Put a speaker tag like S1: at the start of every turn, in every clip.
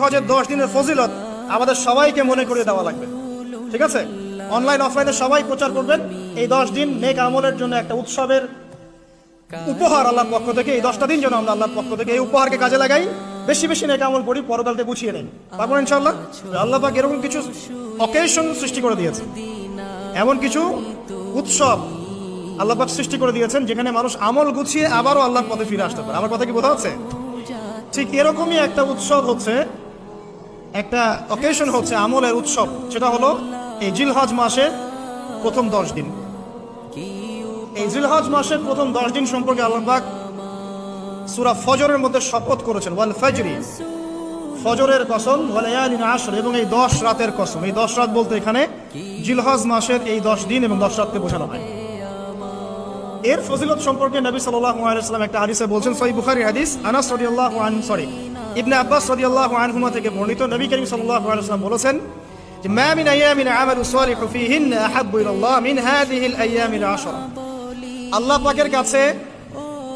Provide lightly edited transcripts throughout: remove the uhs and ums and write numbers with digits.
S1: হজের 10 দিনের ফজিলত আমাদের সবাইকে মনে করে দেওয়া লাগবে, ঠিক আছে? অনলাইন অফলাইনে সবাই প্রচার করবেন। এই 10 দিন নেক আমলের জন্য একটা উৎসবের উপহার আল্লাহর পক্ষ থেকে। এই 10টা দিন যেন আমরা আল্লাহর পক্ষ থেকে এই উপহারকে কাজে লাগাই, বেশি বেশি নেক আমল করি, পরকালতে গুছিয়ে নেই। তারপর ইনশাআল্লাহ আল্লাহ পাক এরকম কিছু অকেশন সৃষ্টি করে দিয়েছে, এমন কিছু উৎসব আল্লাহ পাক সৃষ্টি করে দিয়েছেন যেখানে মানুষ আমল গুছিয়ে আবারও আল্লাহর পথে ফিরে আসতে পারে। আমার কথা কি বোঝা হচ্ছে? ঠিক এরকমই একটা উৎসব হচ্ছে, একটা অকেশন হচ্ছে আমলের উৎসব, সেটা হলো এই জিলহজ মাসের প্রথম 10 দিন। এই জিলহজ মাসের প্রথম 10 দিন সম্পর্কে আল্লাহ পাক সূরা ফজরের মধ্যে শপথ করেছেন, ওয়াল ফাজরি, ফজরের কসম, ওয়া লায়ালিন আশর, এবং এই 10 রাতের কসম। এই 10 রাত বলতে এখানে জিলহজ মাসের এই 10 দিন এবং 10 রাতকে বোঝানো হয়। এর ফজিলত সম্পর্কে নবী সাল্লাল্লাহু আলাইহি ওয়াসাল্লাম একটা হাদিসে বলছেন, সহিহ বুখারী হাদিস, আনাস রাদিয়াল্লাহু আনহু ইবনে আব্বাস রাদিয়াল্লাহু আনহুমা থেকে বর্ণিত, নবী করিম সাল্লাল্লাহু আলাইহি ওয়াসাল্লাম বলেছেন যে মা মিন আইয়ামিন আমালু সালিহু ফীহিন্না আহাব্বু ইলাল্লাহ মিন হাযিহিল আইয়ামিল আশরা। আল্লাহ পাকের কাছে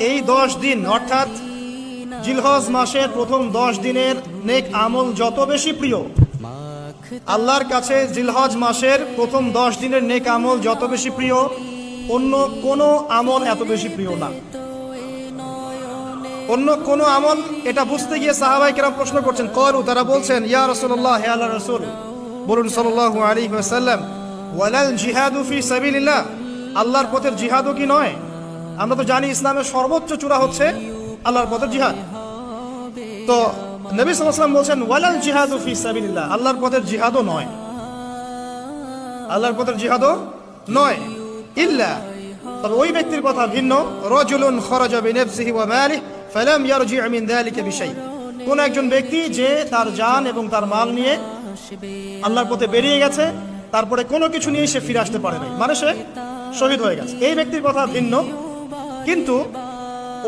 S1: এই 10 দিন অর্থাৎ জিলহজ মাসের প্রথম 10 দিনের নেক আমল যত বেশি প্রিয়, আল্লাহর কাছে জিলহজ মাসের প্রথম 10 দিনের নেক আমল যত বেশি প্রিয়, অন্য কোনো আমল এত বেশি প্রিয় না। অন্য কোনো আমল, এটা বুঝতে গিয়ে সাহাবায়ে কেরাম প্রশ্ন করছেন, ক্বালু, তারা বলছেন, ইয়া রাসূলুল্লাহ, হে আল্লাহর রাসূল, বলুন সাল্লাল্লাহু আলাইহি ওয়াসাল্লাম, ওয়ালাল জিহাদু ফি সাবিলিল্লাহ, আল্লাহর পথের জিহাদও কি নয়? আমরা তো জানি ইসলামের সর্বোচ্চ চূড়া হচ্ছে আল্লাহর পথের জিহাদ। তো নবী সাল্লাল্লাহু আলাইহি ওয়াসাল্লাম বলছেন, ওয়ালাল জিহাদু ফি সাবিলিল্লাহ, আল্লাহর পথের জিহাদও নয়, আল্লাহর পথের জিহাদও নয়, ইল্লা, তবে ওই ব্যক্তির কথা ভিন্ন, রাজুলুন খারাজা বিনাফসিহি ওয়া মালিহি ফালাম ইয়ারজি মিন যালিকা বিশাই, কোন একজন ব্যক্তি যে তার জান এবং তার মাল নিয়ে আল্লাহর পথে বেরিয়ে গেছে, তারপরে কোনো কিছু নিয়ে সে ফিরে আসতে পারে নাই, মানে সে শহীদ হয়ে গেছে, এই ব্যক্তির কথা ভিন্ন। কিন্তু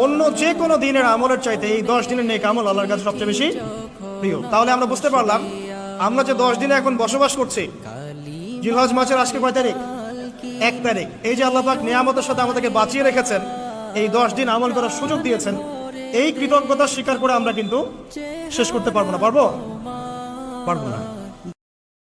S1: অন্য যে কোনো দিনের আমলের চাইতে এই 10 দিনের নেক আমল আল্লাহর কাছে সবচেয়ে বেশি প্রিয়। তাহলে আমরা বুঝতে পারলাম, আমরা যে 10 দিনে এখন বসবাস করছি, জিলহজ মাসের আজকে কয় তারিখ? 1 তারিখ। এই যে আল্লাহ পাক নিয়ামতের সাথে আমাদেরকে বাঁচিয়ে রেখেছেন, এই 10 দিন আমল করার সুযোগ দিয়েছেন, এই কৃতজ্ঞতা স্বীকার করে আমরা কিন্তু শেষ করতে পারবো না, পারবো না।